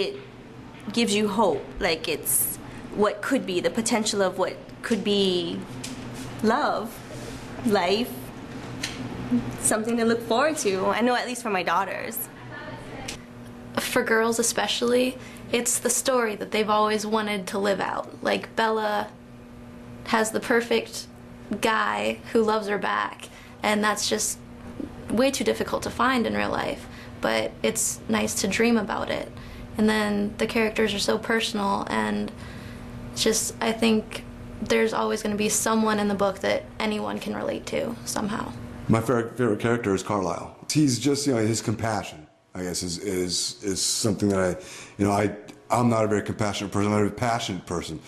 it gives you hope. Like, it's what could be, the potential of what could be love, life, something to look forward to. I know, at least for my daughters. For girls especially, it's the story that they've always wanted to live out. Like, Bella has the perfect guy who loves her back, and that's just way too difficult to find in real life, but it's nice to dream about it. And then the characters are so personal, and just, I think there's always going to be someone in the book that anyone can relate to somehow. My favorite character is Carlisle. He's just, his compassion, I guess, is something that I'm not a very compassionate person, I'm not a very passionate person,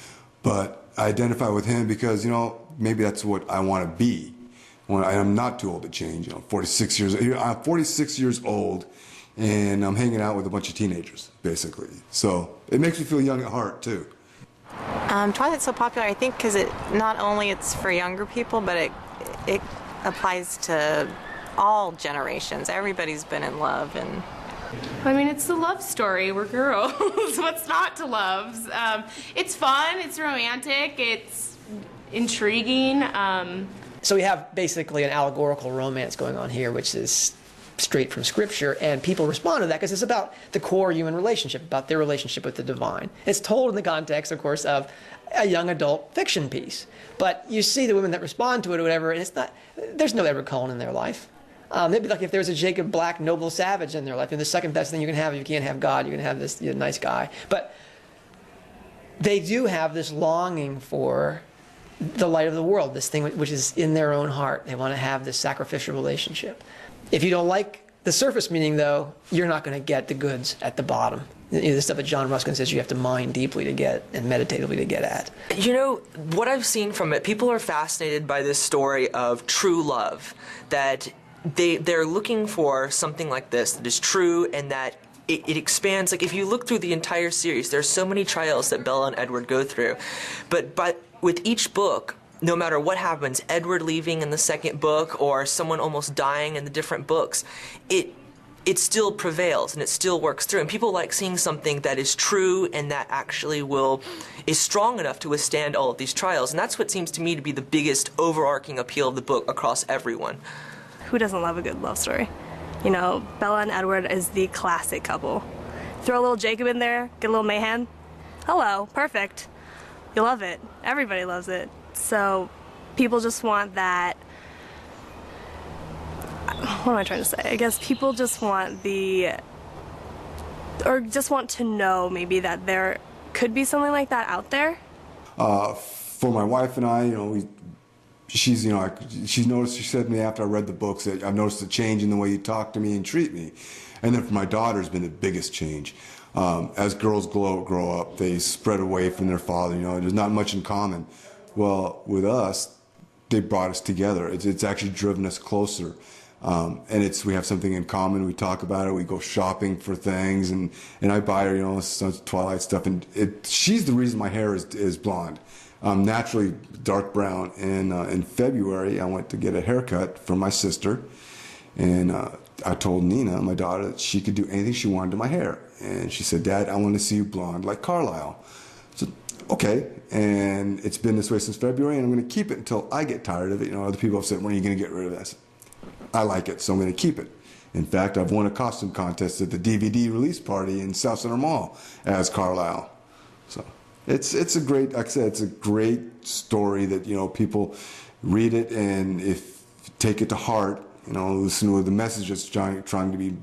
but I identify with him because, maybe that's what I want to be. I'm not too old to change. I'm 46 years old, and I'm hanging out with a bunch of teenagers, basically. So it makes me feel young at heart, too. Twilight's so popular, I think, because not only it's for younger people, but it applies to all generations. Everybody's been in love, and I mean, it's the love story. We're girls. What's not to love? It's fun. It's romantic. It's intriguing. So we have basically an allegorical romance going on here, which is straight from Scripture, and people respond to that because it's about the core human relationship, about their relationship with the divine. It's told in the context, of course, of a young adult fiction piece. But you see the women that respond to it or whatever, and there's no Edward Cullen in their life. They'd be like if there's a Jacob Black noble savage in their life, and the second best thing you can have if you can't have God, you can have this nice guy. But they do have this longing for the light of the world, this thing which is in their own heart. They want to have this sacrificial relationship. If you don't like the surface meaning, though, you're not going to get the goods at the bottom. The stuff that John Ruskin says you have to mine deeply to get and meditatively to get at. What I've seen from it, people are fascinated by this story of true love, that they're looking for something like this that is true and that it expands. Like, if you look through the entire series, there's so many trials that Bella and Edward go through. But with each book, no matter what happens, Edward leaving in the second book or someone almost dying in the different books, it still prevails and it still works through. And people like seeing something that is true and that actually is strong enough to withstand all of these trials. And that's what seems to me to be the biggest overarching appeal of the book across everyone. Who doesn't love a good love story? Bella and Edward is the classic couple. Throw a little Jacob in there, get a little mayhem. Hello, perfect. You love it. Everybody loves it. So people just want that. What am I trying to say? I guess people just want just want to know maybe that there could be something like that out there. For my wife and I, she's noticed, she said to me after I read the books that I've noticed a change in the way you talk to me and treat me. And then for my daughter has been the biggest change. As girls grow up, they spread away from their father, there's not much in common. Well, with us, they brought us together. It's actually driven us closer. And we have something in common. We talk about it. We go shopping for things, and I buy her, some Twilight stuff. And she's the reason my hair is blonde. Naturally dark brown. And in February, I went to get a haircut from my sister, and I told Nina, my daughter, that she could do anything she wanted to my hair. And she said, "Dad, I want to see you blonde like Carlisle." I said, "Okay." And it's been this way since February, and I'm going to keep it until I get tired of it. Other people have said, "When are you going to get rid of it?" I said, "I like it, so I'm going to keep it." In fact, I've won a costume contest at the DVD release party in South Center Mall as Carlisle. So it's a great, like I said, it's a great story that people read it, and if take it to heart, listen to the message that's trying to be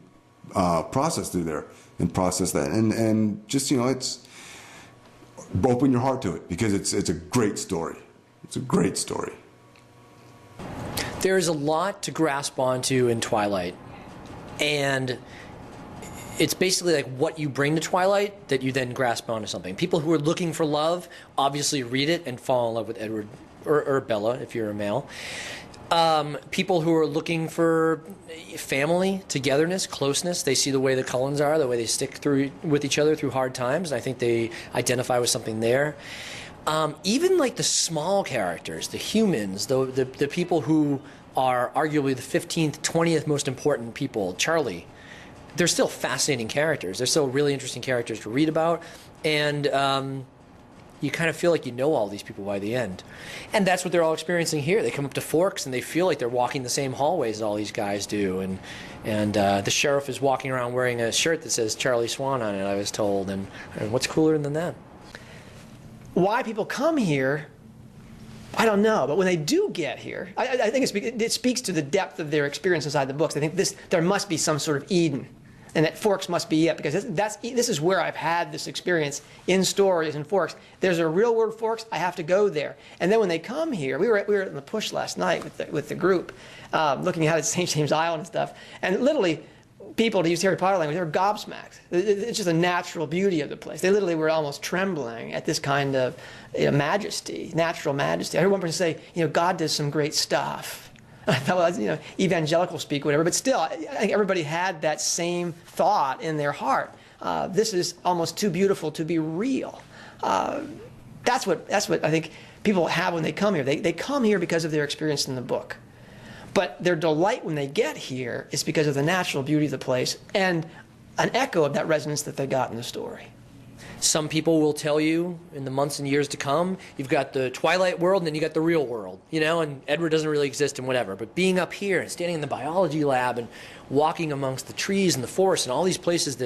processed through there, and process that, and just it's open your heart to it, because it's a great story. It's a great story. There's a lot to grasp onto in Twilight, and it's basically like what you bring to Twilight that you then grasp onto something. People who are looking for love obviously read it and fall in love with Edward or Bella if you're a male. People who are looking for family, togetherness, closeness, they see the way the Cullens are, the way they stick with each other through hard times, and I think they identify with something there. Even like the small characters, the humans, the people who are arguably the 15th, 20th most important people, Charlie, they're still fascinating characters. They're still really interesting characters to read about, and you kind of feel like you know all these people by the end. And that's what they're all experiencing here. They come up to Forks and they feel like they're walking the same hallways that all these guys do. And the sheriff is walking around wearing a shirt that says Charlie Swan on it, I was told. And what's cooler than that? Why people come here, I don't know. But when they do get here, I think it speaks to the depth of their experience inside the books. I think there must be some sort of Eden. And that Forks must be it, because this is where I've had this experience in stories in Forks. There's a real world Forks, I have to go there. And then when they come here, we were in the Push last night with the group, looking out at St. James Island and stuff. And literally, people, to use Harry Potter language, they were gobsmacked. It's just the natural beauty of the place. They literally were almost trembling at this kind of majesty, natural majesty. I heard one person say, God did some great stuff. I thought, well, evangelical speak, whatever, but still, I think everybody had that same thought in their heart. This is almost too beautiful to be real. That's what I think people have when they come here. They come here because of their experience in the book. But their delight when they get here is because of the natural beauty of the place and an echo of that resonance that they got in the story. Some people will tell you in the months and years to come, you've got the Twilight world and then you got the real world, and Edward doesn't really exist and whatever. But being up here and standing in the biology lab and walking amongst the trees and the forest and all these places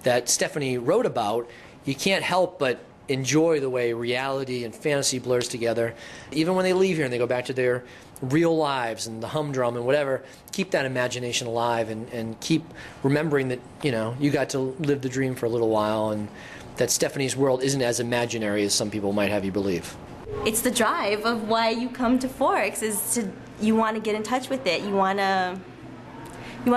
that Stephanie wrote about, you can't help but enjoy the way reality and fantasy blurs together. Even when they leave here and they go back to their real lives and the humdrum and whatever, keep that imagination alive and keep remembering that, you got to live the dream for a little while, and that Stephanie's world isn't as imaginary as some people might have you believe. It's the drive of why you come to Forks, you want to get in touch with it. You want to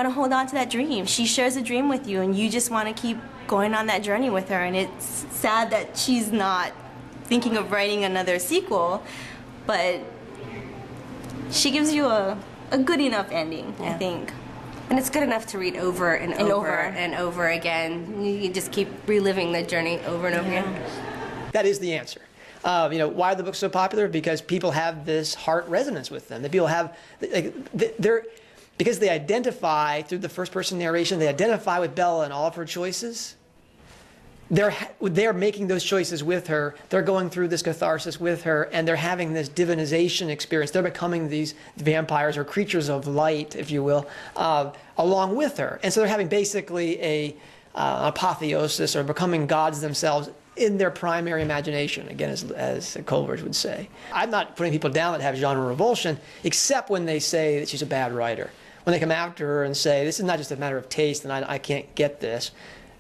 hold on to that dream. She shares a dream with you, and you just want to keep going on that journey with her. And it's sad that she's not thinking of writing another sequel, but she gives you a good enough ending, I think. And it's good enough to read over and over again. You just keep reliving the journey over and over again. That is the answer. Why are the books so popular? Because people have this heart resonance with them. That people have, because they identify through the first-person narration. They identify with Bella and all of her choices. They're making those choices with her. They're going through this catharsis with her, and they're having this divinization experience. They're becoming these vampires or creatures of light, if you will, along with her. And so they're having basically a apotheosis, or becoming gods themselves in their primary imagination, again, as Coleridge would say. I'm not putting people down that have genre revulsion, except when they say that she's a bad writer. When they come after her and say, this is not just a matter of taste and I can't get this.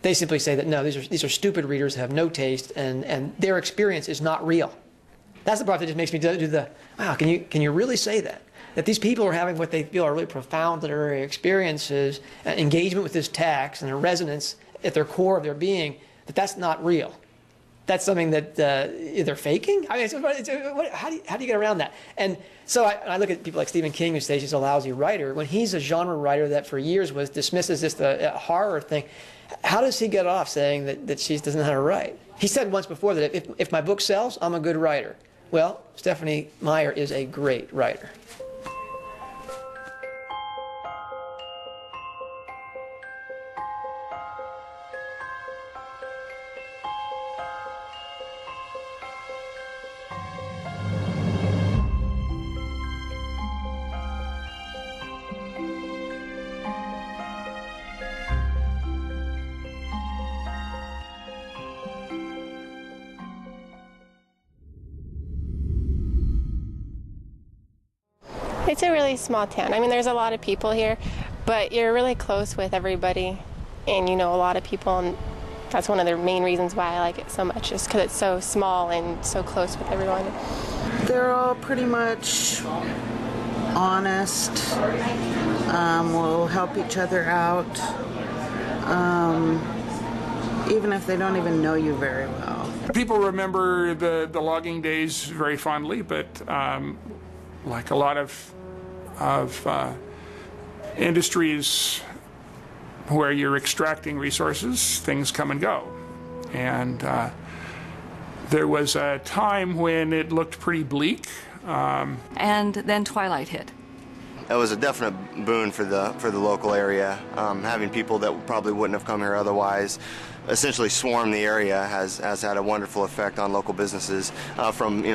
They simply say that, no, these are stupid readers who have no taste, and their experience is not real. That's the part that just makes me do the, wow, can you really say that? That these people are having what they feel are really profound literary experiences, engagement with this text, and a resonance at their core of their being, that's not real. That's something that they're faking? I mean, how do you get around that? And so I look at people like Stephen King, who says he's a lousy writer. When he's a genre writer that for years was dismissed as just a horror thing, how does he get off saying that she doesn't know how to write? He said once before that if my book sells, I'm a good writer. Well, Stephanie Meyer is a great writer. It's a really small town. I mean, there's a lot of people here, but you're really close with everybody, and you know a lot of people, and that's one of the main reasons why I like it so much, is because it's so small and so close with everyone. They're all pretty much honest, will help each other out, even if they don't even know you very well. People remember the logging days very fondly, but like a lot of industries where you're extracting resources, things come and go. And there was a time when it looked pretty bleak. And then Twilight hit. it was a definite boon for the local area. Having people that probably wouldn't have come here otherwise essentially swarm the area has had a wonderful effect on local businesses, from